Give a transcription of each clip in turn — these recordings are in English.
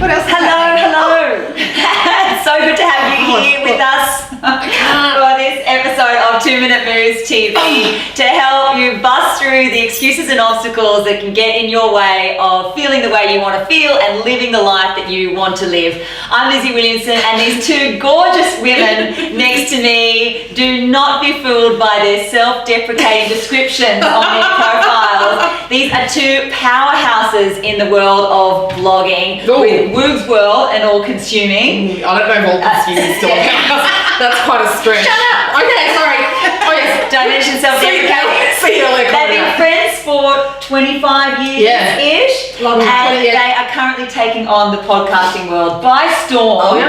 What else? Hello. So good to have you here with us for this episode of 2 Minute Moves TV to help you bust through the excuses and obstacles that can get in your way of feeling the way you want to feel and living the life that you want to live. I'm Lizzie Williamson, and these two gorgeous women next to me, do not be fooled by their self-deprecating descriptions on their profiles. These are two powerhouses in the world of blogging with Woogworld and Allconsuming. I don't know if Allconsuming is still counts. That's quite a stretch. Shut up! Okay, sorry. Oh yes. Don't mention self-deprecating. See you later. They've been friends for 25 years-ish, and they are currently taking on the podcasting world by storm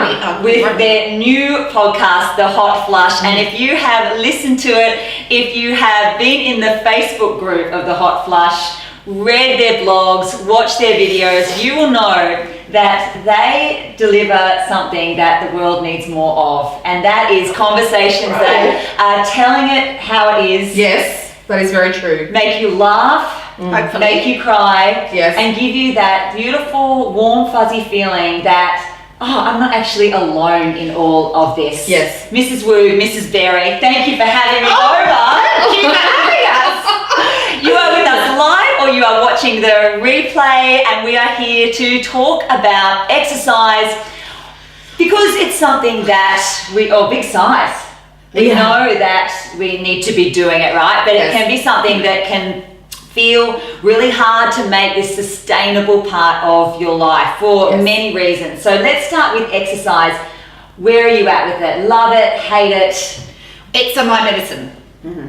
with their new podcast, The Hot Flush. And if you have listened to it, if you have been in the Facebook group of The Hot Flush, read their blogs, watched their videos, you will know that they deliver something that the world needs more of, and that is conversations that are telling it how it is. Yes, that is very true. Make you laugh, make you cry, and give you that beautiful, warm, fuzzy feeling that, I'm not actually alone in all of this. Yes. Mrs. Woog, Mrs. Berry, thank you for having me over. Thank you for having us. You are with us live, or you are watching the replay, and we are here to talk about exercise because it's something that big size. We know that we need to be doing it, right? But it can be something that can feel really hard to make this sustainable part of your life for many reasons. So let's start with exercise. Where are you at with it? Love it, hate it? It's my medicine.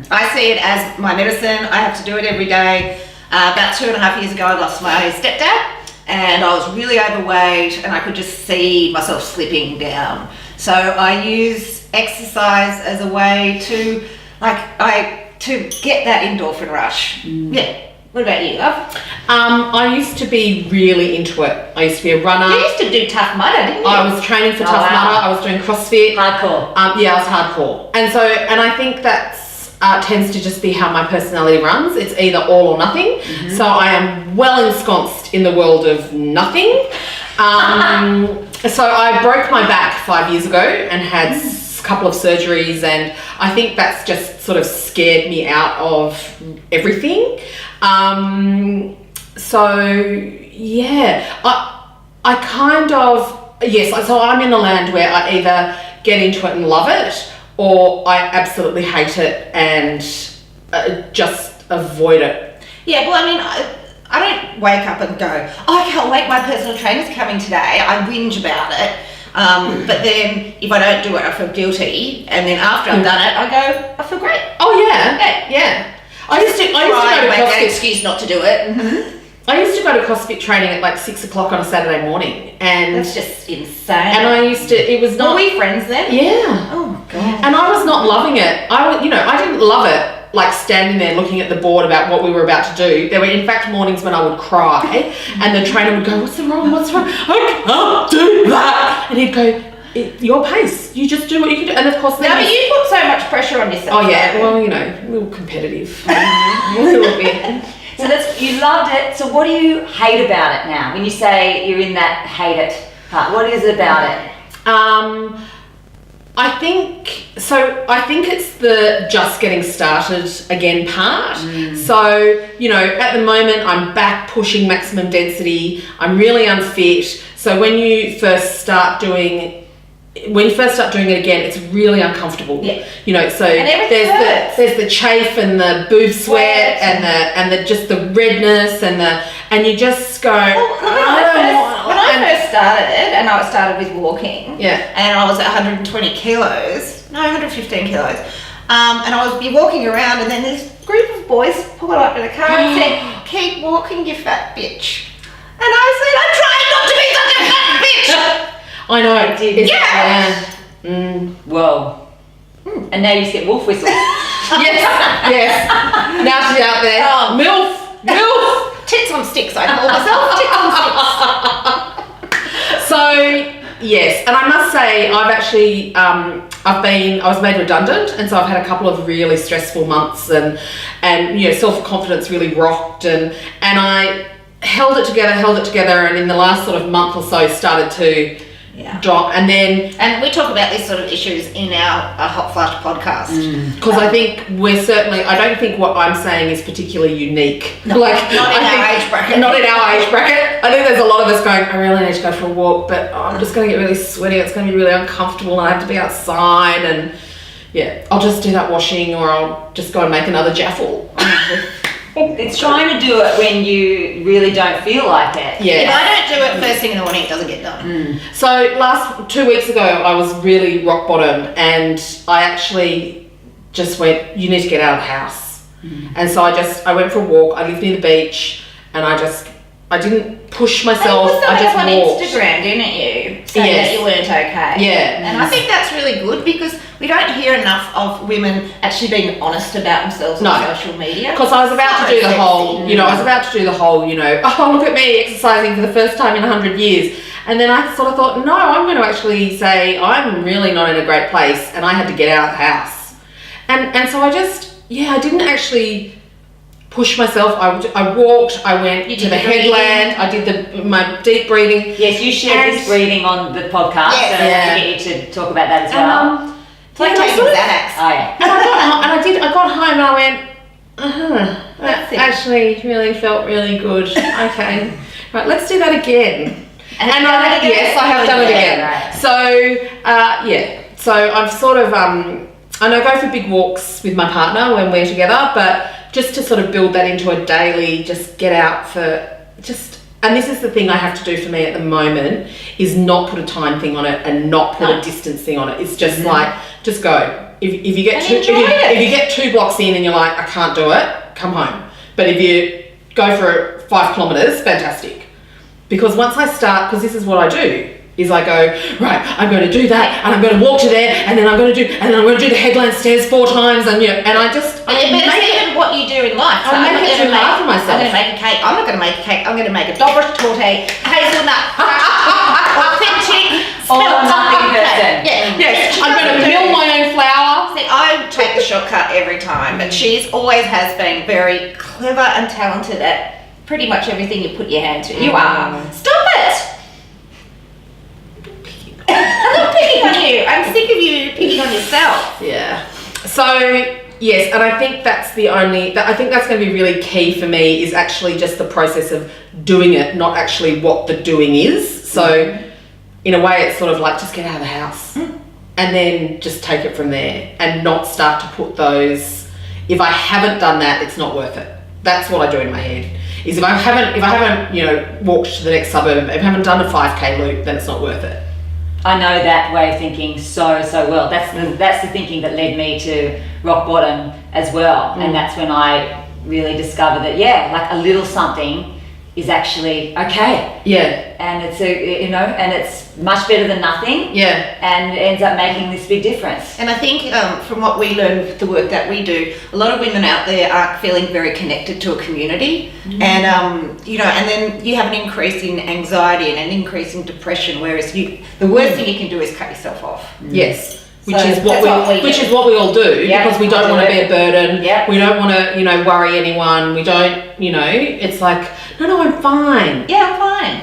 I see it as my medicine. I have to do it every day. About 2.5 years ago, I lost my stepdad, and I was really overweight, and I could just see myself slipping down. So I use exercise as a way to get that endorphin rush. Yeah. What about you, love? I used to be really into it. I used to be a runner. You used to do Tough Mudder, didn't you? I was training for Tough Mudder. I was doing CrossFit. Hardcore. I was hardcore. And I think that's tends to just be how my personality runs. It's either all or nothing. So I am well ensconced in the world of nothing. So I broke my back 5 years ago and had a couple of surgeries, and I think that's just sort of scared me out of everything. So I'm in a land where I either get into it and love it, or I absolutely hate it and just avoid it. Yeah, well, I mean, I don't wake up and go, I can't wait, my personal trainer's coming today. I whinge about it. But then if I don't do it, I feel guilty. And then after I've done it, I go, I feel great. Oh, yeah. I used to go to make that CrossFit. excuse not to do it. I used to go to CrossFit training at like 6 o'clock on a Saturday morning, and That's just insane. and it was not. Were we friends then? Yeah. Oh God. And I was not loving it. I didn't love it, like standing there looking at the board about what we were about to do. There were in fact mornings when I would cry, and the trainer would go, "What's wrong? I can't do that." And he'd go, "Your pace. You just do what you can do." And of course, But you put so much pressure on yourself. Oh yeah. Well, a little competitive, a little bit. So you loved it. So what do you hate about it now? When you say you're in that hate it part, what is it about it? I think it's the just getting started again part. So, at the moment I'm back pushing maximum density. I'm really unfit. So when you first start doing it again, it's really uncomfortable. Yeah. So and there's the chafe and the boob sweat and the just the redness and you just go. When I first started, and I started with walking, and I was at 115 kilos, and I would be walking around, and then this group of boys pulled up in a car and said, "Keep walking, you fat bitch." And I said, "I'm trying not to be such a fat bitch." I know. I did. Whoa. And now you just get wolf whistles. Yes. Now she's out there. MILF. Tits on sticks, I call myself. Tits on sticks. So, yes. And I must say, I've actually, I was made redundant, and so I've had a couple of really stressful months, and self-confidence really rocked, and I held it together, and in the last sort of month or so started to drop. And we talk about these sort of issues in our Hot Flush podcast. Because I think I don't think what I'm saying is particularly unique. Not in our age bracket. Not in our age bracket. I think there's a lot of us going, I really need to go for a walk, but I'm just going to get really sweaty. It's going to be really uncomfortable, and I have to be outside, and I'll just do that washing, or I'll just go and make another jaffle. It's trying to do it when you really don't feel like it. Yeah. If I don't do it first thing in the morning, it doesn't get done. So 2 weeks ago, I was really rock bottom, and I actually just went, you need to get out of the house. And so I went for a walk. I lived near the beach, and I didn't push myself. I just on walked. Instagram, didn't you? Saying that you weren't okay. Yeah. And I think that's really good, because we don't hear enough of women actually being honest about themselves on social media. Because I was about to do the whole, oh, look at me exercising for the first time in 100 years. And then I sort of thought, no, I'm going to actually say I'm really not in a great place, and I had to get out of the house. And so I didn't actually push myself. I walked, I went to the headland, I did my deep breathing. Yes, you shared this breathing on the podcast, so I get you to talk about that as well. It's like taking Xanax. Oh, yeah. I got home and I went, that actually really felt really good. Okay, right, let's do that again. Yes, I have done it again. Right. So, so I've sort of, I know I go for big walks with my partner when we're together, but just to sort of build that into a daily, just get out and this is the thing I have to do for me at the moment, is not put a time thing on it and not put a distance thing on it. It's just like, just go. If you get 2 blocks in and you're like, I can't do it, come home. But if you go for 5 kilometers, fantastic. Because once I start, because this is what I do, is I go, right, I'm going to do that, and I'm going to walk to there, and then I'm going to do the headland stairs 4 times, and But it's even what you do in life. So I make it too hard for myself. I'm going to make a cake. I'm not going to make a cake. I'm going to make a dobra torte, hazelnut, authentic. Nothing person. Yes, I'm going to mill my own flour. See, I take the shortcut every time, but she's always has been very clever and talented at pretty much everything you put your hand to. You are. Stop it. I'm not picking on you. I'm sick of you picking on yourself. Yeah. So, yes, and I think that's I think that's going to be really key for me, is actually just the process of doing it, not actually what the doing is. So, in a way, it's sort of like, just get out of the house and then just take it from there, and not start to put those, if I haven't done that, it's not worth it. That's what I do in my head. Is if I haven't, walked to the next suburb, if I haven't done a 5K loop, then it's not worth it. I know that way of thinking so well. That's the thinking that led me to rock bottom as well. And that's when I really discovered that, like a little something is actually okay. Yeah. And it's and it's much better than nothing. Yeah. And it ends up making this big difference. And I think from what we learn with the work that we do, a lot of women out there aren't feeling very connected to a community, and and then you have an increase in anxiety and an increase in depression, whereas the worst thing you can do is cut yourself off. Yes. Which So is what we all do, because we don't want to be a burden. Yeah. We don't want to, worry anyone. We don't, it's like, no, I'm fine. Yeah, I'm fine.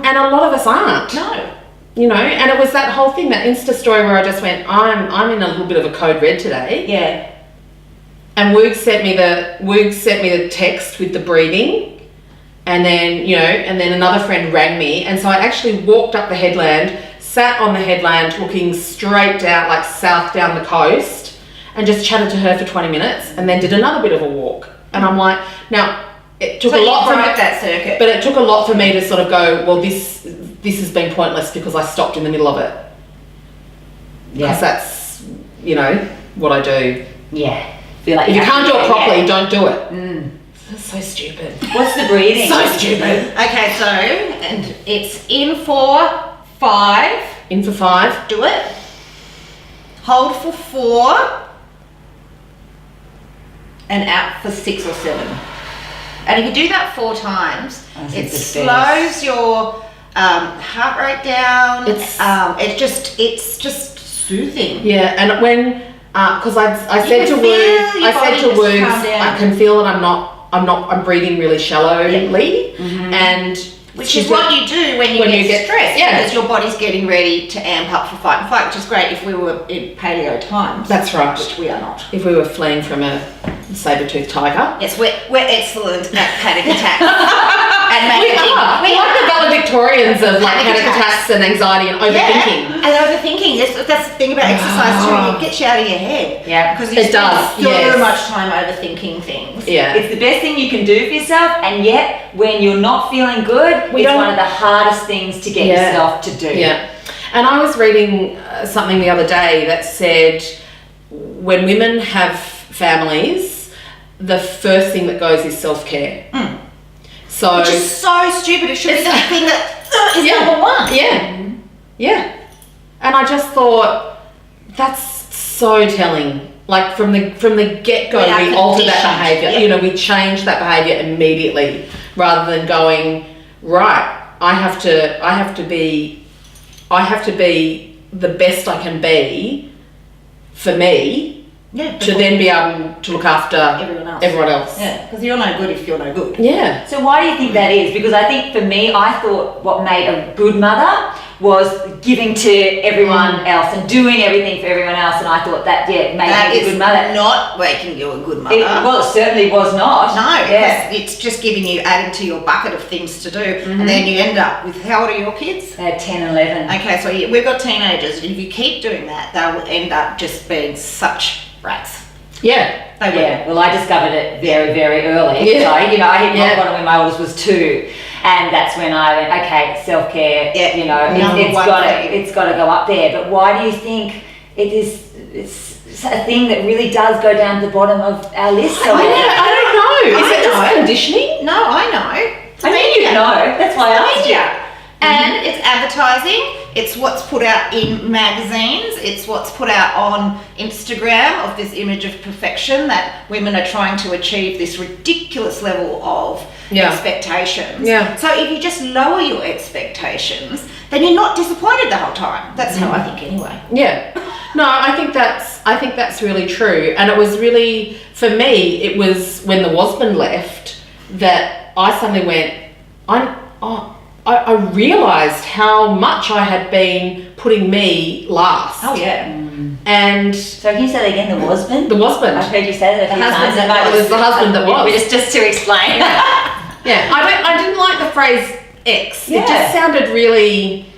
And a lot of us aren't. No. And it was that whole thing, that Insta story where I just went, I'm in a little bit of a code red today. Yeah. And Woog sent me the text with the breathing, and then and then another friend rang me, and so I actually walked up the headland, sat on the headland looking straight down, like south down the coast, and just chatted to her for 20 minutes, and then did another bit of a walk. And I'm like, now it took a lot for that circuit, but it took a lot for me to sort of go, well, this has been pointless because I stopped in the middle of it. Because that's what I do. Yeah. Feel like if you can't do it properly, don't do it. That's so stupid. What's the breathing? So stupid. Okay, so and it's in for 5. In for 5. Do it. Hold for 4. And out for 6 or 7. And if you do that 4 times, it slows your heart rate down. It's just soothing. Yeah, and when because I said to Woog, I can feel that I'm not I'm breathing really shallowly, and which is what you do when you get stressed, because your body's getting ready to amp up for fight and flight, which is great if we were in paleo times. That's right. Which we are not. If we were fleeing from a saber-toothed tiger. Yes, we're excellent at panic attacks. And managing. We are the valedictorians of like panic attacks and anxiety and overthinking. Yeah, and overthinking. That's the thing about exercise too. It gets you out of your head. Yeah, it because you does. spend so much time overthinking things. Yeah, it's the best thing you can do for yourself, and yet when you're not feeling good, it's one of the hardest things to get yourself to do. Yeah, and I was reading something the other day that said when women have families, the first thing that goes is self-care. So, which is so stupid. It should be the thing that is number one. Yeah, yeah. And I just thought that's so telling. Like from the get-go, we alter that behaviour. Yep. You know, we change that behaviour immediately, rather than going, right, I have to be the best I can be for me. Yeah, to then be able to look after everyone else. Yeah, because you're no good if you're no good. Yeah. So why do you think that is? Because I think for me, I thought what made a good mother was giving to everyone else and doing everything for everyone else, and I thought that made me a good mother. Not making you a good mother. Well, it certainly was not. No, because it's just giving you, adding to your bucket of things to do, and then you end up with, how old are your kids? They're 10 and 11. Okay, so we've got teenagers, and if you keep doing that, they will end up just being such brats. Yeah. Well, I discovered it very, very early. Yeah. So, you know, I hit rock bottom when my oldest was 2, and that's when I went, okay, self-care. Yeah. You know, it's got to go up there. But why do you think it's a thing that really does go down the bottom of our list? I don't know. Is it just conditioning? No, I know. I mean, you know. That's why I asked you. And it's advertising, it's what's put out in magazines, it's what's put out on Instagram of this image of perfection that women are trying to achieve this ridiculous level of expectations. Yeah. So if you just lower your expectations, then you're not disappointed the whole time. That's how I think anyway. Yeah. No, I think that's really true. And it was really, for me, it was when the husband left that I suddenly went, I realised how much I had been putting me last. Oh yeah. And so can you say that again? The husband. I've heard you say that a few times. It was the husband that was. Just to explain. Yeah. I didn't like the phrase ex. It just sounded really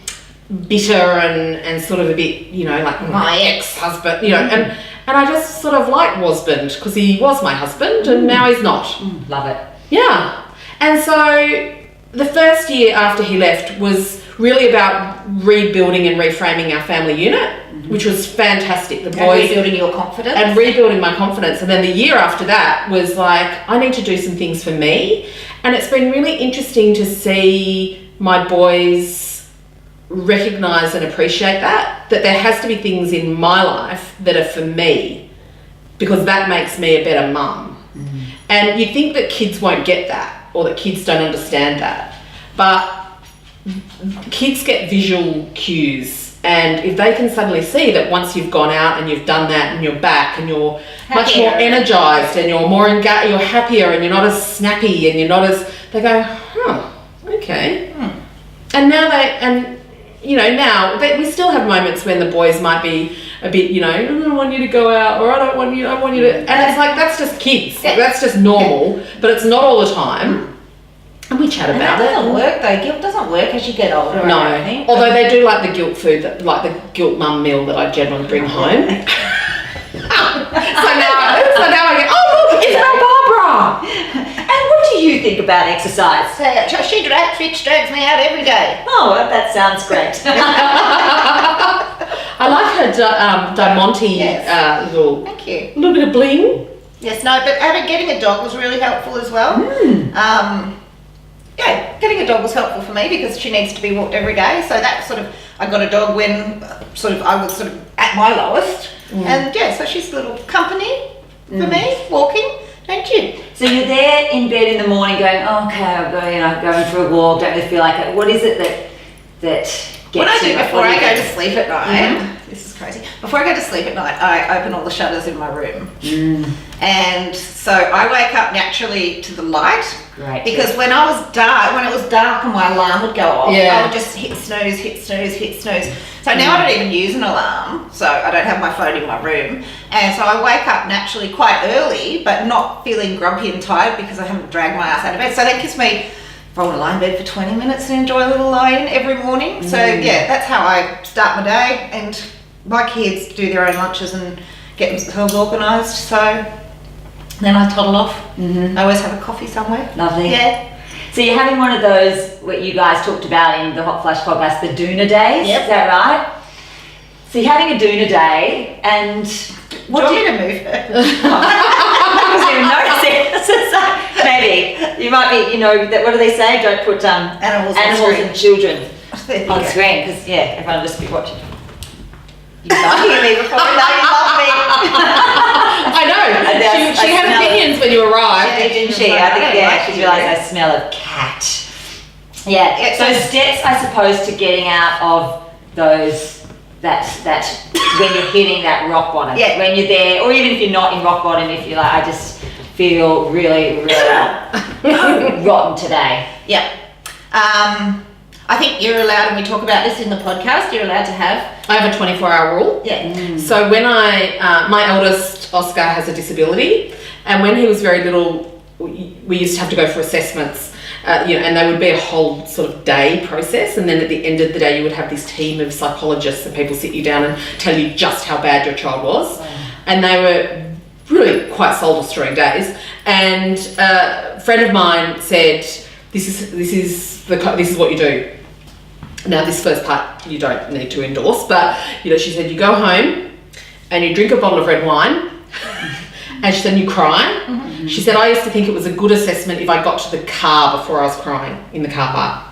bitter and sort of a bit, you know, like my ex-husband, you know, and I just sort of liked husband because he was my husband and now he's not. Love it. Yeah. And so the first year after he left was really about rebuilding and reframing our family unit, which was fantastic. The boys rebuilding your confidence. And rebuilding my confidence. And then the year after that was like, I need to do some things for me. And it's been really interesting to see my boys recognise and appreciate that there has to be things in my life that are for me, because that makes me a better mum. And you'd think that kids won't get that, or that kids don't understand that, but kids get visual cues, and if they can suddenly see that once you've gone out and you've done that and you're back and you're much more energized and you're more engaged, you're happier and you're not as snappy and you're not as, they go, okay. And now we still have moments when the boys might be a bit, you know, I don't want you to go out, or I want you to, and it's like, that's just kids, that's just normal, but it's not all the time. And we chat about it. It doesn't work though. Guilt doesn't work as you get older. No, although they do like the guilt food, like the guilt mum meal that I generally bring home. so now I get, oh look, it's Barbara. And what do you think about exercise? She drags me out every day. Oh, well, that sounds great. I like her Diamante little bit of bling. Yes, no, but getting a dog was really helpful as well. Getting a dog was helpful for me because she needs to be walked every day. So that I got a dog when I was at my lowest. And so she's a little company for me, walking. Thank you. So you're there in bed in the morning going, oh, okay, I'll go, going for a walk, don't really feel like it. What is it that that gets What I do you up? before What do I you go do? to sleep at night, this is crazy. Before I go to sleep at night, I open all the shutters in my room. And so I wake up naturally to the light. Great. Because when it was dark and my alarm would go off, I would just hit snooze, hit snooze, hit snooze. So now I don't even use an alarm, so I don't have my phone in my room. And so I wake up naturally quite early, but not feeling grumpy and tired because I haven't dragged my ass out of bed. So that gives me, if I want to lie in bed for 20 minutes and enjoy a little lie-in every morning. So yeah, that's how I start my day. And my kids do their own lunches and get themselves organised. So then I toddle off. I always have a coffee somewhere. Lovely. Yeah. So you're having one of those, what you guys talked about in the Hot Flash podcast, the doona days, Yep. is that right? So you're having a doona day, and What do you want me to move her? I wasn't even noticing. Maybe. You might be, what do they say? Don't put Animals on and children There you on go. screen, because, everyone will just be watching. You can't hear me before, now you love me. I know. She had opinions when you arrived. Didn't she? I think, she realised I smell of cat. Yeah, so steps, I suppose, to getting out of those, that when you're hitting that rock bottom. Yeah. When you're there, or even if you're not in rock bottom, if you're like, I just feel really, really rotten today. Yeah. I think you're allowed, and we talk about this in the podcast, you're allowed to have. I have a 24-hour rule. Yeah. So when my eldest, Oscar, has a disability, and when he was very little, we used to have to go for assessments, and they would be a whole sort of day process, and then at the end of the day you would have this team of psychologists and people sit you down and tell you just how bad your child was. And they were really quite soul-destroying days. And a friend of mine said, this is what you do. Now, this first part you don't need to endorse, but she said you go home and you drink a bottle of red wine, and then you cry. She said, I used to think it was a good assessment if I got to the car before I was crying in the car park.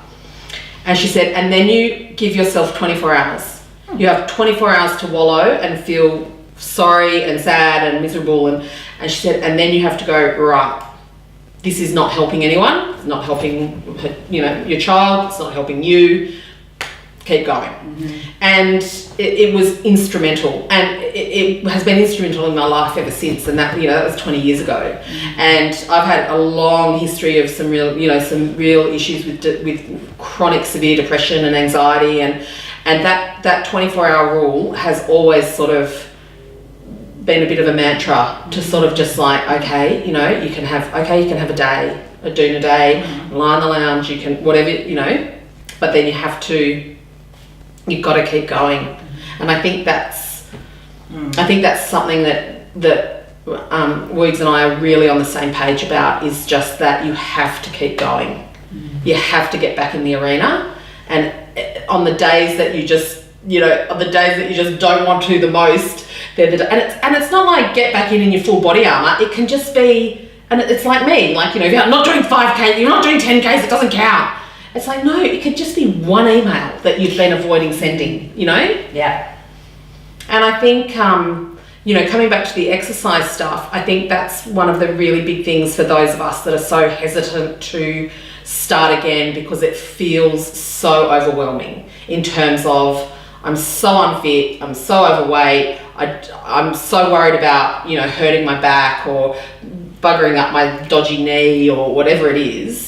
And she said, and then you give yourself 24 hours. You have 24 hours to wallow and feel sorry and sad and miserable. And she said, and then you have to go, right, this is not helping anyone. It's not helping, your child. It's not helping you. Keep going. And it was instrumental, and it has been instrumental in my life ever since. And that was 20 years ago. And I've had a long history of some real issues with chronic severe depression and anxiety, and that 24-hour rule has always sort of been a bit of a mantra to sort of just like, okay, you can have a day, a doona day, lie in the lounge, you can whatever, but then you've got to keep going. And I think that's something that Woogs and I are really on the same page about, is just that you have to keep going. You have to get back in the arena, and on the days that you just don't want to the most, and it's not like get back in your full body armor. It can just be, and it's like me, if you're not doing 5K, you're not doing 10Ks, it doesn't count. It's like, no, it could just be one email that you've been avoiding sending, Yeah. And I think, coming back to the exercise stuff, I think that's one of the really big things for those of us that are so hesitant to start again, because it feels so overwhelming in terms of, I'm so unfit, I'm so overweight, I'm so worried about, hurting my back or buggering up my dodgy knee or whatever it is.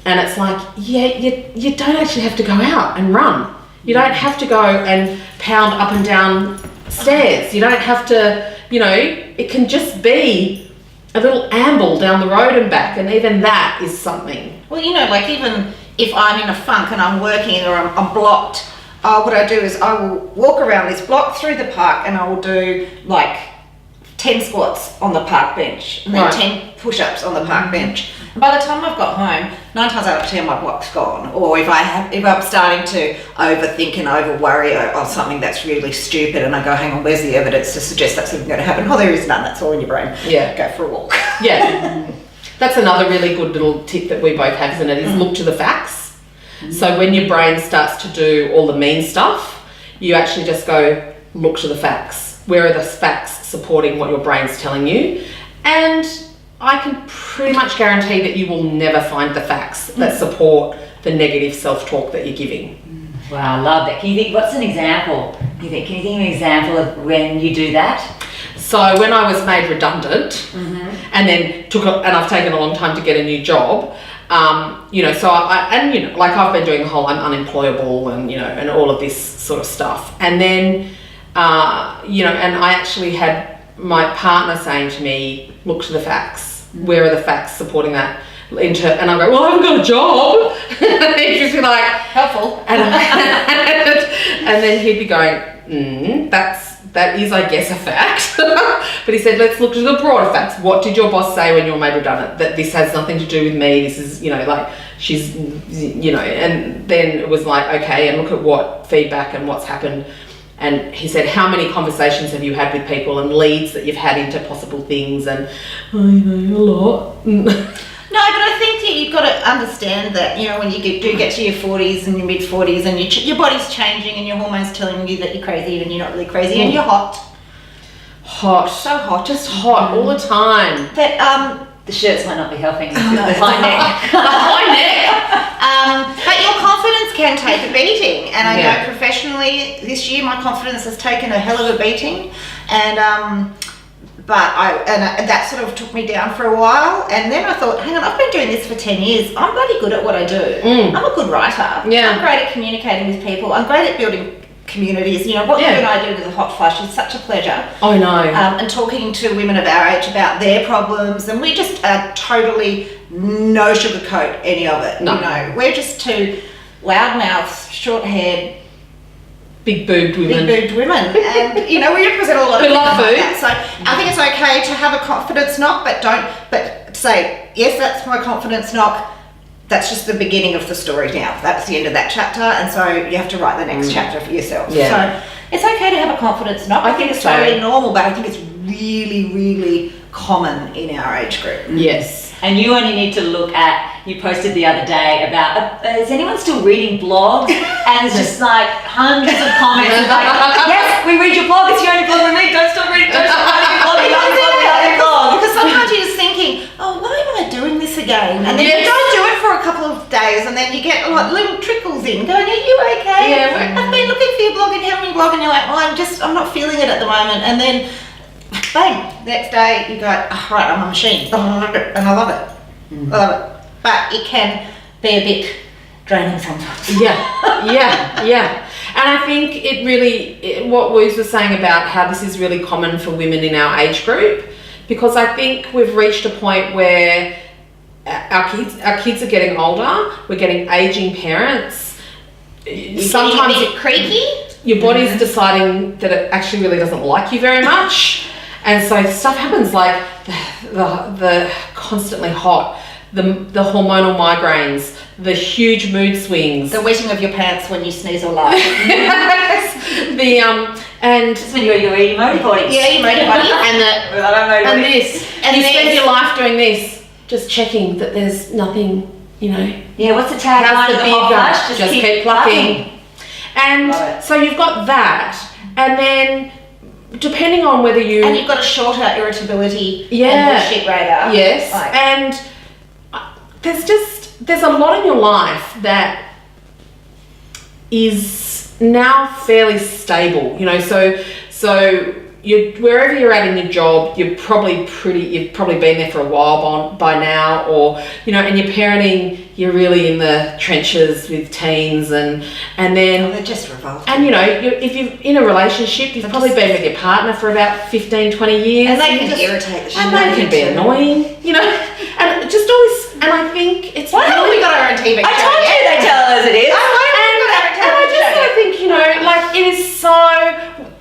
And it's like, you don't actually have to go out and run. You don't have to go and pound up and down stairs. You don't have to, it can just be a little amble down the road and back. And even that is something. Well, even if I'm in a funk and I'm working or I'm blocked, what I do is I will walk around this block through the park, and I will do 10 squats on the park bench, and then 10 push-ups on the park bench. And by the time I've got home, 9 times out of 10 my block's gone. Or if I'm starting to overthink and over-worry on something that's really stupid, and I go, hang on, where's the evidence to suggest that's even going to happen? Oh, there is none. That's all in your brain. Yeah. Go for a walk. Yeah. That's another really good little tip that we both have, isn't it? Is look to the facts. So when your brain starts to do all the mean stuff, you actually just go, look to the facts. Where are the facts supporting what your brain's telling you? And I can pretty much guarantee that you will never find the facts that support the negative self-talk that you're giving. Wow, I love that. Can you think, what's an example? Can you think of an example of when you do that? So when I was made redundant, and then and I've taken a long time to get a new job, you know, so like I've been doing the whole I'm unemployable and, you know, and all of this sort of stuff. And then, you know, and I actually had my partner saying to me, look to the facts. Where are the facts supporting that? And I go, well, I haven't got a job. And he'd just be like, helpful. And then he'd be going, that is, I guess, a fact. But he said, let's look to the broader facts. What did your boss say when you were made redundant? That this has nothing to do with me. This is, you know, like, she's, you know, and then it was like, okay, and look at what feedback and what's happened. And he said, how many conversations have you had with people and leads that you've had into possible things? And, you know, a lot. No, but I think that you've got to understand that, you know, when you do get to your 40s and your mid-40s and your body's changing and your hormones telling you that you're crazy and you're not really crazy and you're hot. Hot. So hot. Just hot all the time. But, the shirts might not be helping. The high neck. The high neck. But your confidence can take a beating. And I know professionally this year my confidence has taken a hell of a beating. And, and that sort of took me down for a while, and then I thought, hang on, I've been doing this for 10 years. I'm bloody good at what I do. I'm a good writer. Yeah. I'm great at communicating with people. I'm great at building communities. You know, what you and I do with the Hot Flush is such a pleasure. I know. And talking to women of our age about their problems, and we just totally no sugarcoat any of it. No. You know, we're just two loudmouths, short-haired, big-boobed women. And, you know, we represent a lot of We people love like food. that. So I think it's okay to have a confidence knock, but say, yes, that's my confidence knock. That's just the beginning of the story now. That's the end of that chapter. And so you have to write the next chapter for yourself. Yeah. So it's okay to have a confidence knock. I think it's totally normal, but I think it's really, really common in our age group. Yes. And you only need to look at, you posted the other day about, is anyone still reading blogs? And it's just like hundreds of comments like, yes, we read your blog, it's the only blog we read, don't stop reading, don't stop reading your blog, your blog. Because sometimes you're just thinking, oh, why am I doing this again? And then you don't do it for a couple of days, and then you get like little trickles in going, are you okay? Yeah. I've been looking for your blog and having your blog, and you're like, well, I'm not feeling it at the moment. And then bang, next day you go, oh, right, I'm a machine. And I love it. I love it. But it can be a bit draining sometimes. Yeah. And I think it really, what Woos was saying about how this is really common for women in our age group, because I think we've reached a point where our kids are getting older, we're getting aging parents. Sometimes a bit creaky. Your body's deciding that it actually really doesn't like you very much. And so stuff happens like the constantly hot, the hormonal migraines, the huge mood swings, The wetting of your pants when you sneeze or laugh. and It's when you're emoji body. Yeah, you made it funny. and this, And you this. spend your life doing this, just checking that there's nothing, you know. Yeah, what's the tagline How's of the the beard Hot going? Flush? Just keep plucking. And Love it. so you've got that, and then depending on whether you And you've got a shorter irritability Yeah. and bullshit radar. yes, Like, and there's a lot in your life that is now fairly stable, you know, so you wherever you're at in your job, you've probably been there for a while by now, or, you know, and you're parenting, you're really in the trenches with teens, and then they're just revolting. and, you know, if you're in a relationship, you've probably been with your partner for about 15, 20 years. And they you can just- irritate the shit And out they of can you be too. annoying, you know, and just all this, and I think it's Why haven't we got our own TV I show told you yet? they tell us it is. and I just think, you know, like, it is so,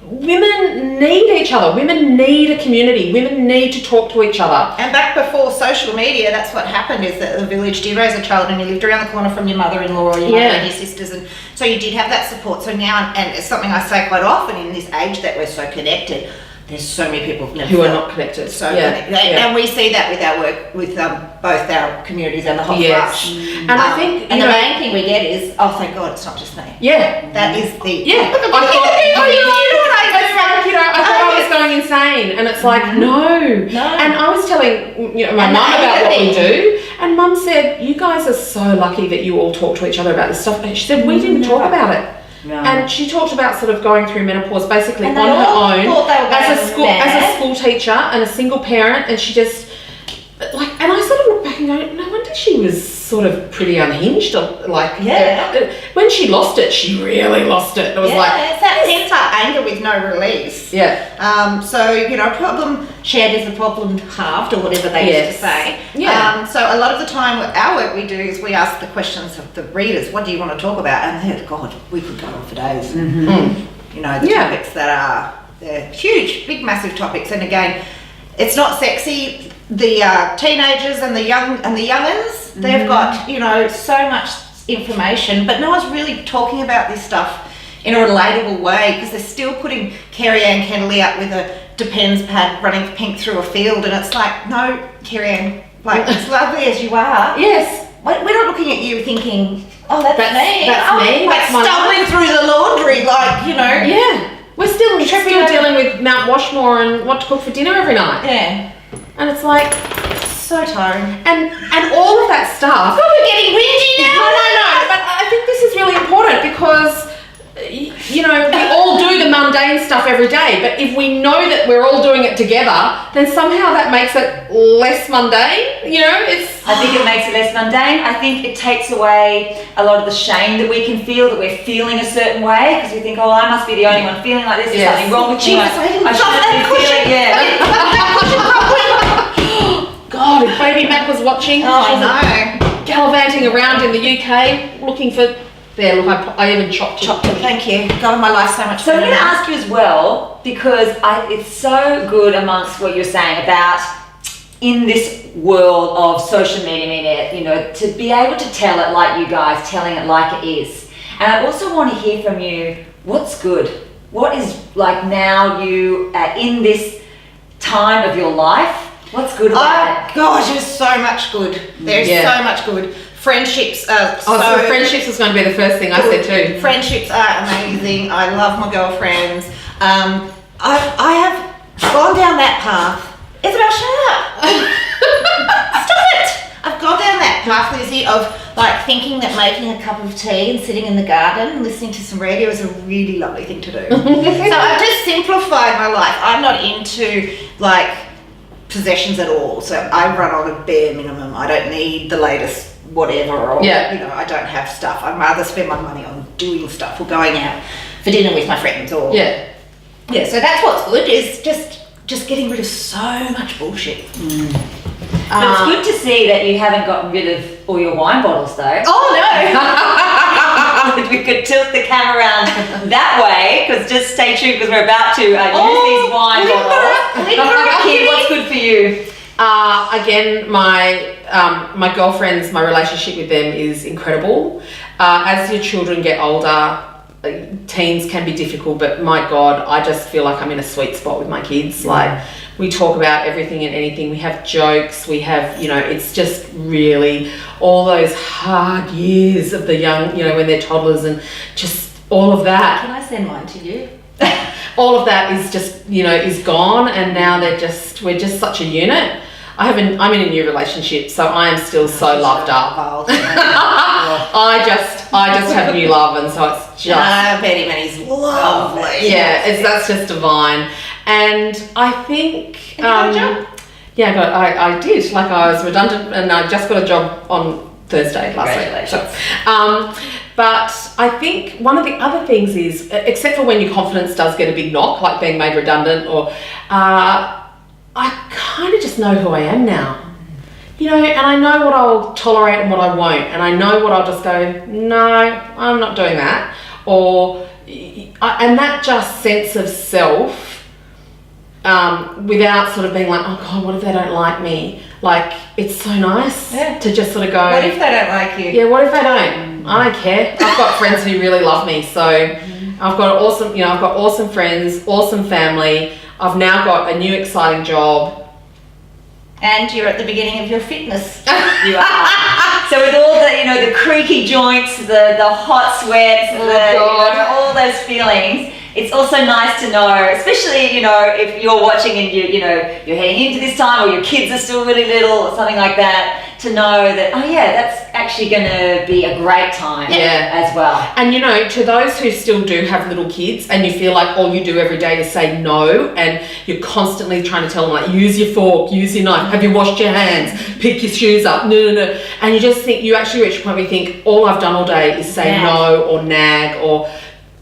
women need each other, women need a community, women need to talk to each other. And back before social media, that's what happened, is that the village did raise a child and you lived around the corner from your mother-in-law or your mother and your sisters, and so you did have that support. So now, and it's something I say quite often in this age that we're so connected, there's so many people Who are not connected. So Yeah. and we see that with our work with both our communities and the Hot Yes. Flush. And I think, and you the know- main thing we get is, oh, thank God it's not just me. Yeah. That is the Yeah, I thought, I thought I was going insane, and it's like, no. And I was telling, you know, my And mum the about what we empathy. do, And Mum said, you guys are so lucky that you all talk to each other about this stuff. And she said, we didn't talk about it. No. And she talked about sort of going through menopause basically And on they her all own thought they were as going a school teacher and a single parent, and she just like, and I sort of look back and go, no wonder she was sort of pretty unhinged. Like, when she lost it, she really lost it. It was like, it's that pent up anger with no release. yeah. So, you know, problem shared is a problem halved, or whatever they used to say. Yeah. So a lot of the time, our work we do is we ask the questions of the readers, what do you want to talk about? And God, we could go on for days. You know, the topics they're huge, big, massive topics. And again, it's not sexy. The teenagers and the young'uns, they've got, you know, so much information, but no one's really talking about this stuff in a relatable way, because they're still putting Carrie Ann Kennelly up with a Depends pad running pink through a field, and it's like, no, Carrie Ann, like, as lovely as you are, Yes. we're not looking at you thinking, oh, that's me. That's me. Like That's my stumbling through the laundry, like, you know. Yeah. We're still dealing with Mount Washmore and what to cook for dinner every night. Yeah. And it's like, So tiring. and all of that stuff. Oh, we're getting whingy now. No. But I think this is really important because, you know, we all do the mundane stuff every day. But if we know that we're all doing it together, then somehow that makes it less mundane. You know, I think it makes it less mundane. I think it takes away a lot of the shame that we can feel, that we're feeling a certain way, because we think, oh, I must be the only one feeling like this. There's something wrong with me. Jesus, I didn't shouldn't drop that be feeling, God, if Baby Mac was watching, Oh, I know. gallivanting around in the UK looking for. There, look, I even chopped it. Thank you. God, my life's so much So I'm better going to now. ask you as well, because it's so good amongst what you're saying about in this world of social media, you know, to be able to tell it like you guys, telling it like it is. And I also want to hear from you, what's good? What is, like, now you in this time of your life, what's good about it? Gosh, there's so much good. There's so much good. Friendships are So friendships was going to be the first thing I said too. Friendships are amazing. I love my girlfriends. I have gone down that path. Isabel, shut up. Stop it. I've gone down that path, Lizzie, of like thinking that making a cup of tea and sitting in the garden and listening to some radio is a really lovely thing to do. So I've just simplified my life. I'm not into like possessions at all. So I run on a bare minimum. I don't need the latest whatever, or you know, I don't have stuff. I'd rather spend my money on doing stuff or going out for dinner with my friends, or so that's what's good, is just getting rid of so much bullshit. But it's good to see that you haven't gotten rid of all your wine bottles though. Oh no. We could tilt the camera around that way, because just stay tuned, because we're about to use these wine bottles. Kim, what's good for you? Again, my girlfriends, my relationship with them is incredible. As your children get older, teens can be difficult, but my God, I just feel like I'm in a sweet spot with my kids. Like, we talk about everything and anything. We have jokes. We have, you know, it's just really all those hard years of the young, you know, when they're toddlers, and just all of that. Can I send mine to you? All of that is just, you know, is gone, and now we're just such a unit. I'm in a new relationship, so I am still so loved up. I just have new love, and so it's just Betty Manny's lovely. yeah, that's just divine. And I think I did. Like, I was redundant, and I just got a job on Thursday last week. So, but I think one of the other things is, except for when your confidence does get a big knock, like being made redundant, or I kind of just know who I am now. You know, and I know what I'll tolerate and what I won't, and I know what I'll just go, no, I'm not doing that. And that just sense of self, without sort of being like, oh God, what if they don't like me? Like, it's so nice to just sort of go, what if they don't like you? Yeah, what if they don't? I don't care. I've got friends who really love me, so I've got awesome friends, awesome family. I've now got a new exciting job. And you're at the beginning of your fitness. You are. So with all the, you know, the creaky joints, the hot sweats, all those feelings, it's also nice to know, especially, you know, if you're watching and you're heading into this time, or your kids are still really little or something like that, to know that, oh yeah, that's actually going to be a great time as well. And you know, to those who still do have little kids and you feel like all you do every day is say no, and you're constantly trying to tell them like, use your fork, use your knife, have you washed your hands, pick your shoes up, no. And you just think, you actually reach a point where you think, all I've done all day is say no or nag, or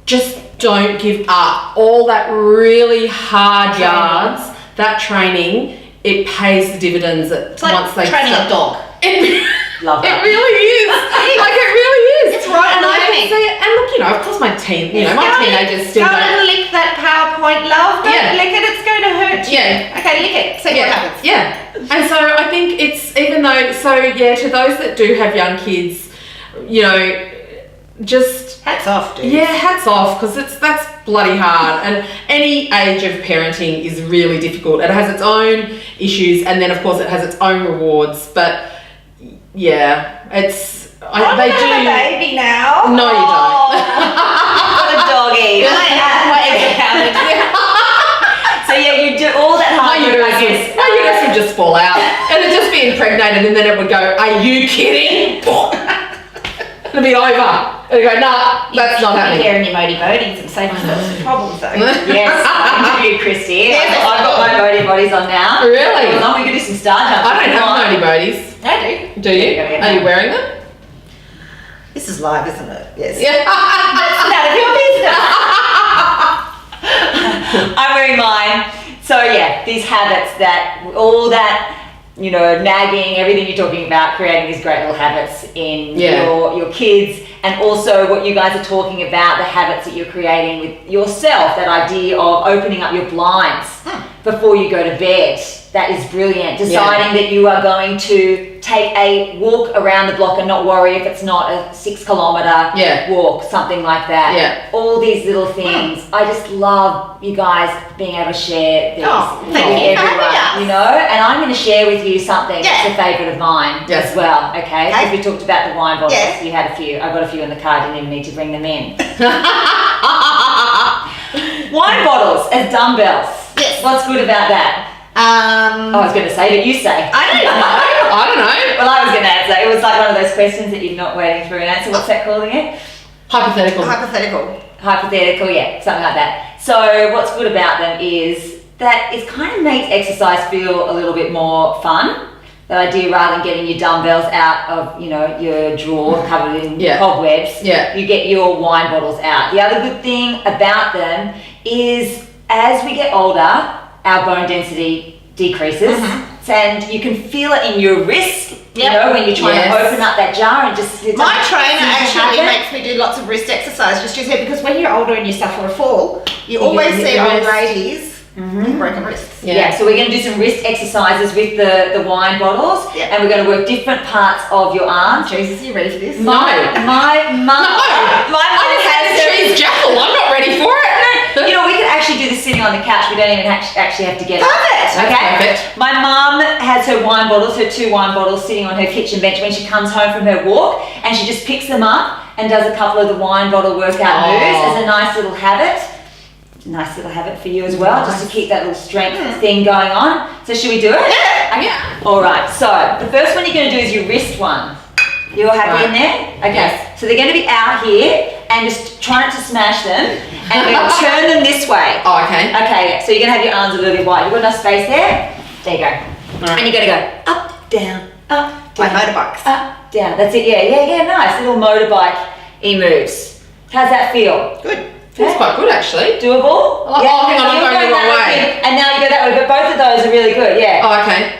just don't give up. All that really hard yards, that training, it pays the dividends It's like once they training a dog. Love that. It really is. Like, it really is. It's right. And I can see it. And look, you know, of course my teenagers still go don't. and lick that PowerPoint, love. Don't lick it, it's going to hurt you. Yeah. Okay, lick it. See what happens. Yeah. And so I think it's, even though, to those that do have young kids, you know, just hats off, dude. Yeah, hats off, because that's bloody hard. And any age of parenting is really difficult. It has its own issues, and then of course it has its own rewards. But yeah, it's they do. A baby now. No, you don't. What a doggy. So yeah, you do all that hard work. My uterus would just fall out, and it'd just be impregnated, and then it would go, "Are you kidding?" It'd be over. It'd go, "Nah, that's not happening." You're in your modi bodies and save yourself some problems though. Yes, interview Christy. I've got my modi bodies on now. Really? We could do some star jumps. I don't have modi bodies. I do. Do you? Are you wearing them? This is live, isn't it? Yes. Yeah. That's none of your business. I'm wearing mine. So yeah, these habits, all that, you know, nagging, everything you're talking about, creating these great little habits in your kids, and also what you guys are talking about, the habits that you're creating with yourself, that idea of opening up your blinds before you go to bed. That is brilliant. Deciding that you are going to take a walk around the block and not worry if it's not a 6 kilometre walk, something like that. Yeah. All these little things. I just love you guys being able to share these with everyone, you know? And I'm going to share with you something that's a favourite of mine as well, okay? Because we talked about the wine bottles. You had a few. I've got a few in the car. Didn't even need to bring them in. Wine bottles as dumbbells. Yes. What's good about that? I was going to say, but you say. I don't know. I don't know. Well, I was going to answer. It was like one of those questions that you're not waiting for an answer. What's that called again? Hypothetical. Hypothetical, yeah, something like that. So what's good about them is that it kind of makes exercise feel a little bit more fun. That idea, rather than getting your dumbbells out of, you know, your drawer covered in cobwebs, you get your wine bottles out. The other good thing about them is as we get older, our bone density decreases, and you can feel it in your wrist, you know, when you're trying to open up that jar and just... My trainer actually makes me do lots of wrist exercise, just because when you're older and you suffer a fall, you always see old ladies with broken wrists. Yeah, so we're going to do some wrist exercises with the wine bottles, and we're going to work different parts of your arm. Jesus, are you ready for this? My mum has cheese jackal. I'm not ready for it. You know, we could actually do this sitting on the couch. We don't even actually have to get up. Perfect. Okay. Perfect. My mum has her wine bottles, her 2 wine bottles, sitting on her kitchen bench when she comes home from her walk, and she just picks them up and does a couple of the wine bottle workout moves as a nice little habit. Nice little habit for you as well, just to keep that little strength thing going on. So should we do it? Yeah. All right. So the first one you're going to do is your wrist one. You all happy in there? Okay. Yes. So they're going to be out here, and just try not to smash them, and we're going to turn them this way. Oh, okay. Okay. Yeah. So you're going to have your arms a little bit wide. You've got enough space there. There you go. Right. And you're going to go up, down, up, down. Like motorbikes. Up, down. That's it. Yeah. Nice little motorbike moves. How's that feel? Good. Feels quite good actually. Doable? Oh, hang on, I'm going the wrong way. And now you go that way, but both of those are really good, yeah. Oh, okay.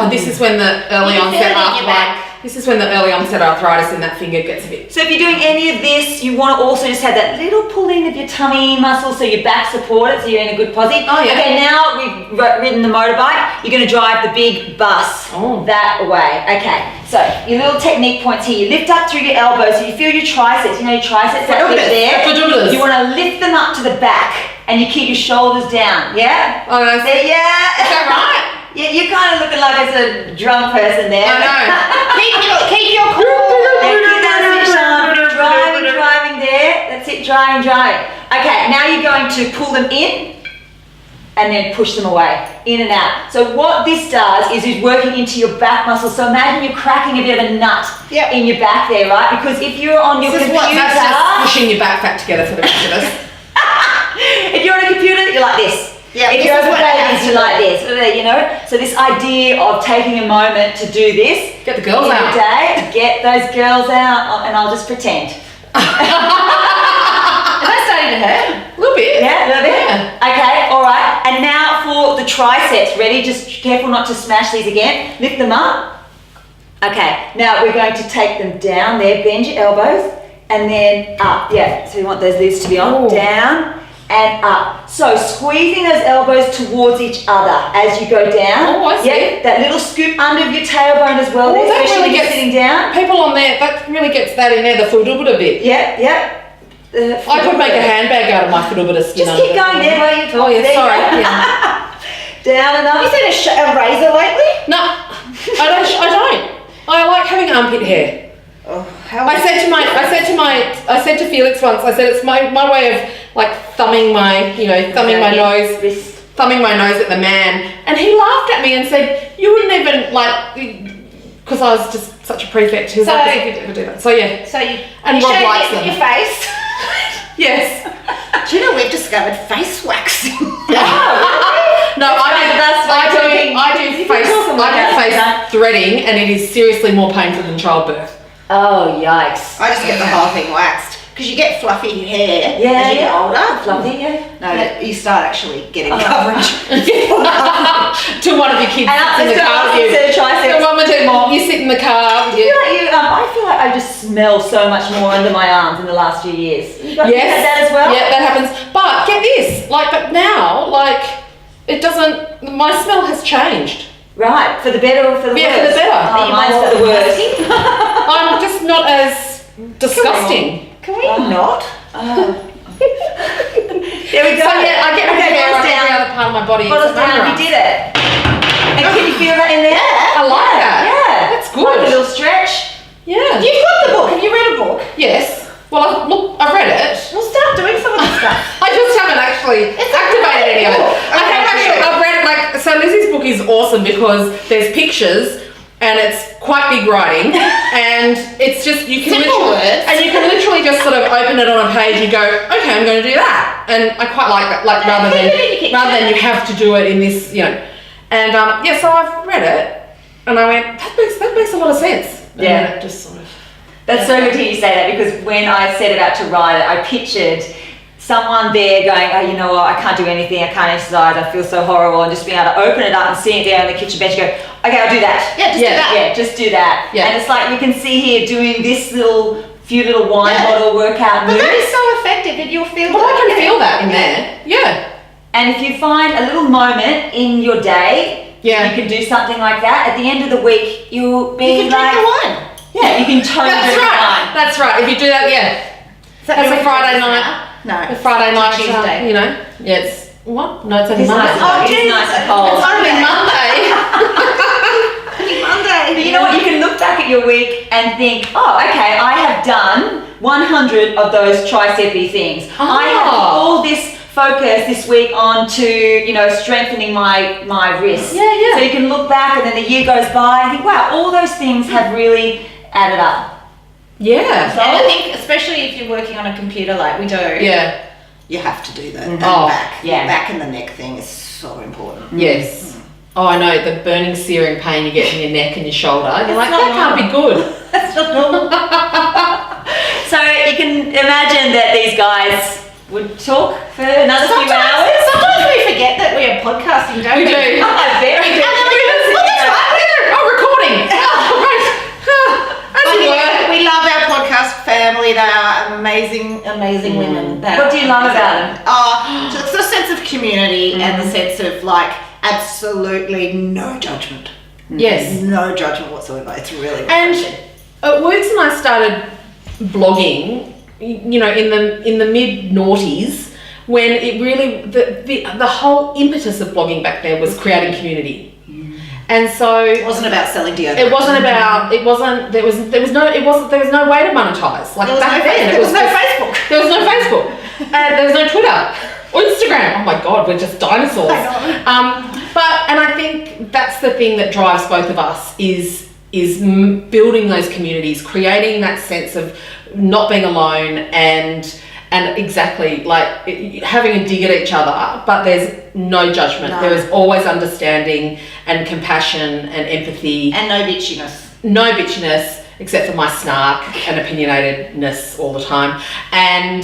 This is when the early onset arthritis. This is when the early onset arthritis in that finger gets a bit. So if you're doing any of this, you want to also just have that little pull in of your tummy muscles so your back supported, so you're in a good posse. Oh, yeah. Okay, now we've ridden the motorbike, you're going to drive the big bus that way. Okay, so your little technique points here. You lift up through your elbows, so you feel your triceps. You know your triceps that bit there? You want to lift them up to the back, and you keep your shoulders down, yeah? Oh, no. There, yeah. Is that right? Yeah, you're kind of looking like it's a drunk person there. I know. keep your core. Driving there. That's it, driving. Okay, now you're going to pull them in and then push them away, in and out. So what this does is working into your back muscles. So imagine you're cracking a bit of a nut in your back there, right? Because if you're on your computer... That's just pushing your back fat together for the rest of us. If you're on a computer, you're like this. Yeah, if you're over babies, you're like this, you know? So this idea of taking a moment to do this. Get the girls out. Day, get those girls out, and I'll just pretend. Is that starting to hurt? A little bit. Yeah, a little bit? Yeah. Okay, all right. And now for the triceps. Ready? Just careful not to smash these again. Lift them up. Okay, now we're going to take them down there. Bend your elbows and then up. Yeah, so we want those leaves to be on. Ooh. Down and up. So squeezing those elbows towards each other as you go down. Oh, I see. Yeah, that little scoop under your tailbone as well. Oh, that especially really when you're gets sitting down. People on there, that really gets that in there, the foodubuda bit. Yep, yep. I could make a handbag out of my foodubuda skin. Just keep going there while you talk. Oh, yeah, There you sorry. go. Yeah. Down and up. Have you seen a razor lately? No, I don't. I like having armpit hair. Oh, how I said to Felix once, I said it's my way of like thumbing my nose at the man, and he laughed at me and said, you wouldn't even like, because I was just such a prefect. He was So- like, you could never do that. So yeah. So you And you Rob showed likes it them. in your face. Yes. Do you know we've discovered face waxing? No, I do face threading, and it is seriously more painful than childbirth. Oh, yikes. I just get the whole thing waxed because you get fluffy hair Yeah, as you get older. Fluffy, yeah. No, you start actually getting coverage. To one of your kids And in the car with you. triceps. You sit in the car with you. I feel like I just smell so much more under my arms in the last few years. You got that as well? Yeah, that happens. But get this, but now, it doesn't. My smell has changed. Right, for the better or for the worse? Yeah, for the better. Oh, mine's for the worse. I'm just not as disgusting. Can we not? There we go. So yeah, I get my hair on down. every other part of my body. Bottoms except down, my you did it. And can you feel that in there? I like that. Yeah. That's good. Like a little stretch. Yeah. You've got the book. Have you read a book? Yes. Well, I've read it. Well, start doing some of this stuff. I just haven't actually activated any of it. I've read it so Lizzie's book is awesome because there's pictures and it's quite big writing and it's just, you can literally just sort of open it on a page and go, okay, I'm going to do that. And I quite like that, rather than you have to do it in this, And so I've read it and I went, that makes a lot of sense. And then it just sort of... That's so good to hear you say that because when I set about to write it, I pictured someone there going, oh, you know what, I can't do anything, I can't exercise, I feel so horrible, and just being able to open it up and see it there on the kitchen bench and go, okay, I'll do that. Yeah, do that. Yeah, just do that. Yeah. And it's like you can see here doing this few little wine bottle workout But moves. that is so effective and you'll feel Well, I can feel that in there. Yeah. And if you find a little moment in your day, you can do something like that. At the end of the week, you'll be You can drink the wine. Yeah, you can totally That's drink right. wine. That's right. If you do that, that's a Friday night. No. A Friday night, Tuesday. Yeah, it's what? No, it's only It's Monday. nice. It's nice and cold. It's only Monday. Monday. But you know what? You can look back at your week and think, oh, okay, I have done 100 of those tricep-y things. I have all this focus this week on to, strengthening my wrists. Yeah. So you can look back and then the year goes by and think, wow, all those things have really added up. Yeah. And I think, especially if you're working on a computer like we do, Yeah. you have to do that. And Oh, back. yeah. The back and the neck thing is so important. Yes. Oh, I know, the burning, searing pain you get in your neck and your shoulder. You're like, not that can't be good. That's not normal. So you can imagine that these guys would talk for another few hours. Sometimes we forget that we are podcasting, don't we? We do. Very good. Oh, recording. Oh, right. We love our podcast family. They are amazing women. What do you love about them? So it's the sense of community and the sense of absolutely no judgment. Yes. No judgment whatsoever. It's really And refreshing. Works and I started blogging, in the mid noughties, when it really the whole impetus of blogging back then was creating community. And so It wasn't about selling deodorant. there was no way to monetize. There was no Facebook. There was no Facebook. And there's no Twitter or Instagram. Oh my God, we're just dinosaurs. And I think that's the thing that drives both of us is building those communities, creating that sense of not being alone and exactly like having a dig at each other, but there's no judgment. No. There is always understanding and compassion and empathy. And no bitchiness. No bitchiness, except for my snark and opinionatedness all the time. And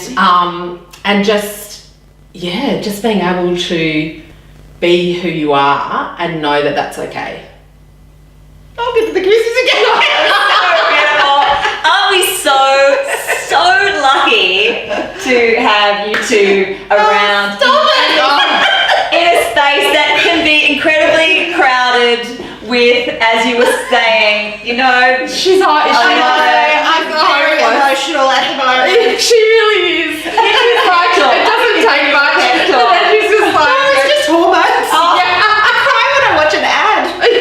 just being able to be who you are and know that that's okay. I'll get to the kisses again. Aren't we so lucky to have you two around in a space that can be incredibly crowded with, as you were saying, you know, she's hot. I'm very emotional at the moment. She really is. It doesn't take much. And then she's just like, it's just hormones. Yeah. I cry when I watch an ad. But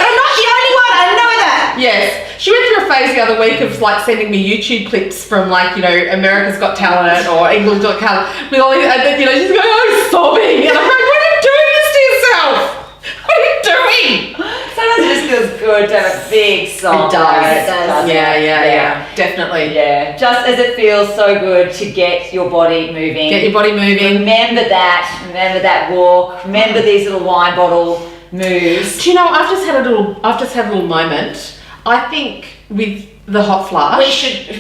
I'm not the only one, I know that. Yes. She went through a phase the other week of like sending me YouTube clips from like, you know, America's Got Talent or England's Got Talent with all these, and then, you know, she's going, oh, sobbing. And I'm like, what are you doing this to yourself? What are you doing? Sometimes it just feels good to have a big song. It does. It does. Yeah. Definitely. Yeah. Just as it feels so good to get your body moving. Get your body moving. Remember that walk. Remember these little wine bottle moves. Do you know, I've just had a little moment. I think with the hot flush,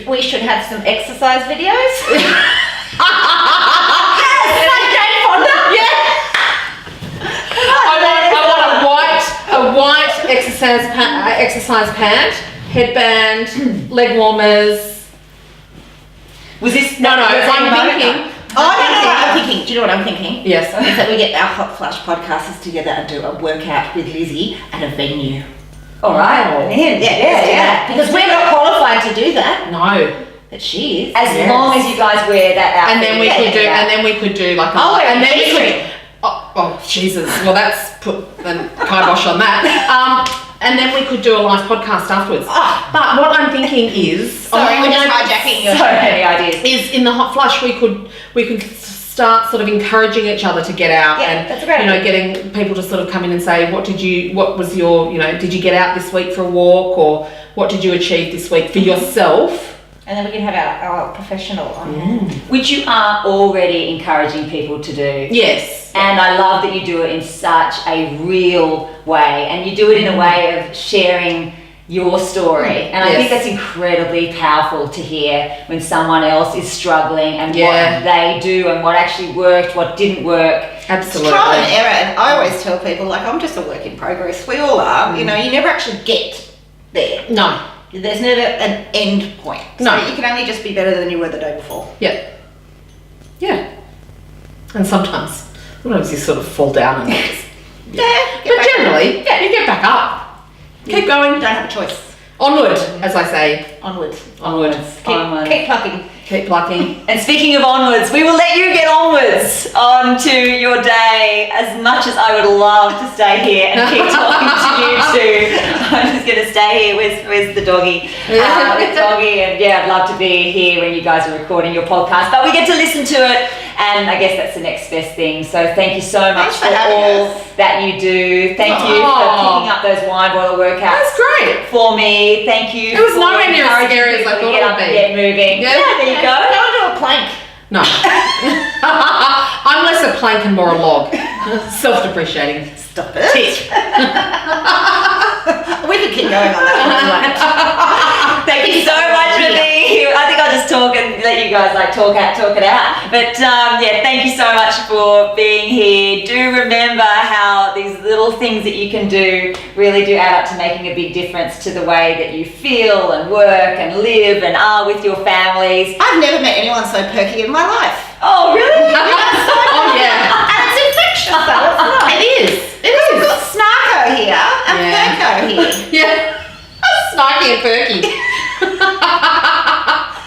We should have some exercise videos. I want a white exercise pant, headband, leg warmers. Was this? No, I'm thinking. I'm thinking. Do you know what I'm thinking? Yes. Is that we get our Hot Flash podcasters together and do a workout with Lizzie at a venue. All right. Yeah. Because we're not qualified to do that. No. But she is. As long as you guys wear that outfit. And then we could do like a. Oh, and then we G-string. could. Oh Jesus! Well, that's put the kibosh on that. And then we could do a live podcast afterwards. Oh. But what I'm thinking is, Sorry, we're just hijacking your so many ideas. Is in the hot flush we could start sort of encouraging each other to get out and that's a great idea. getting people to sort of come in and say what was your did you get out this week for a walk or what did you achieve this week for yourself? And then we can have our professional on hand. Which you are already encouraging people to do. Yes. And I love that you do it in such a real way, and you do it in a way of sharing your story. And I think that's incredibly powerful to hear when someone else is struggling and what they do and what actually worked, what didn't work. Absolutely. It's trial and error, and I always tell people, like, I'm just a work in progress. We all are. You know, you never actually get there. No. There's never an end point. So No. you can only just be better than you were the day before. Yeah. And sometimes you sort of fall down and just, but generally, you get back up. Keep going. You don't have a choice. Onward, as I say. Onwards. Keep plucking. Keep plucking. And speaking of onwards, we will let you get onwards onto your day. As much as I would love to stay here and keep talking to you two, I'm just going to stay here. Where's the doggy? With doggy, and I'd love to be here when you guys are recording your podcast. But we get to listen to it, and I guess that's the next best thing. So thank you so much for all that you do. Thank you for picking up those wine bottle workouts. That's great. For me, thank you. It was nowhere near as scary as I thought it would be. Get moving. Yeah. There you go. Go do a plank. No. I'm less a plank and more a log. Self-depreciating. Stop it. We could keep going on that. Thank you so much for being here. I think I'll just talk and let you guys talk it out. But thank you so much for being here. Do remember how these little things that you can do really do add up to making a big difference to the way that you feel and work and live and are with your families. I've never met anyone so perky in my life. Oh, really? Oh yeah. And it's infectious though, it's not. It is. We've got Snarko here and Perko here. Yeah. Snarky and perky.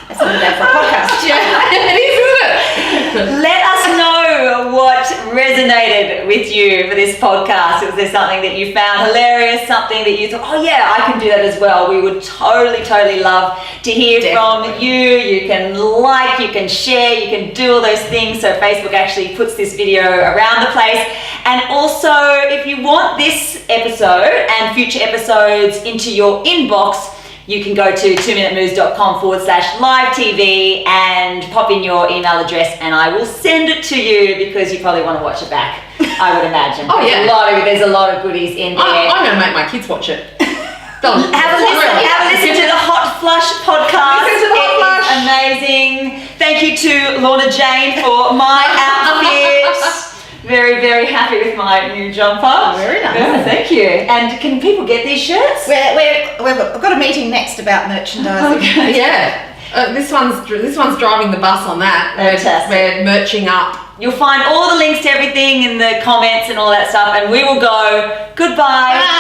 That's something to go for a podcast. Yeah, it is, isn't it? Let us know what resonates resonated with you for this podcast, was there something that you found hilarious, something that you thought, oh yeah, I can do that as well, we would totally love to hear from you. You can like, you can share, you can do all those things. So Facebook actually puts this video around the place. And also, if you want this episode and future episodes into your inbox, you can go to 2minutemoves.com/live TV and pop in your email address, and I will send it to you because you probably want to watch it back, I would imagine. Oh, yeah. There's a lot of goodies in there. I'm going to make my kids watch it. Have a listen to the Hot Flush podcast. Listen to the Hot Flush. Amazing. Thank you to Lorna Jane for my outfit. Very, very happy with my new jumper. Very nice. Yeah, thank you. And can people get these shirts? We've got a meeting next about merchandising. Okay. Yeah. This one's driving the bus on that. Fantastic. We're merching up. You'll find all the links to everything in the comments and all that stuff, and we will go. Goodbye. Bye.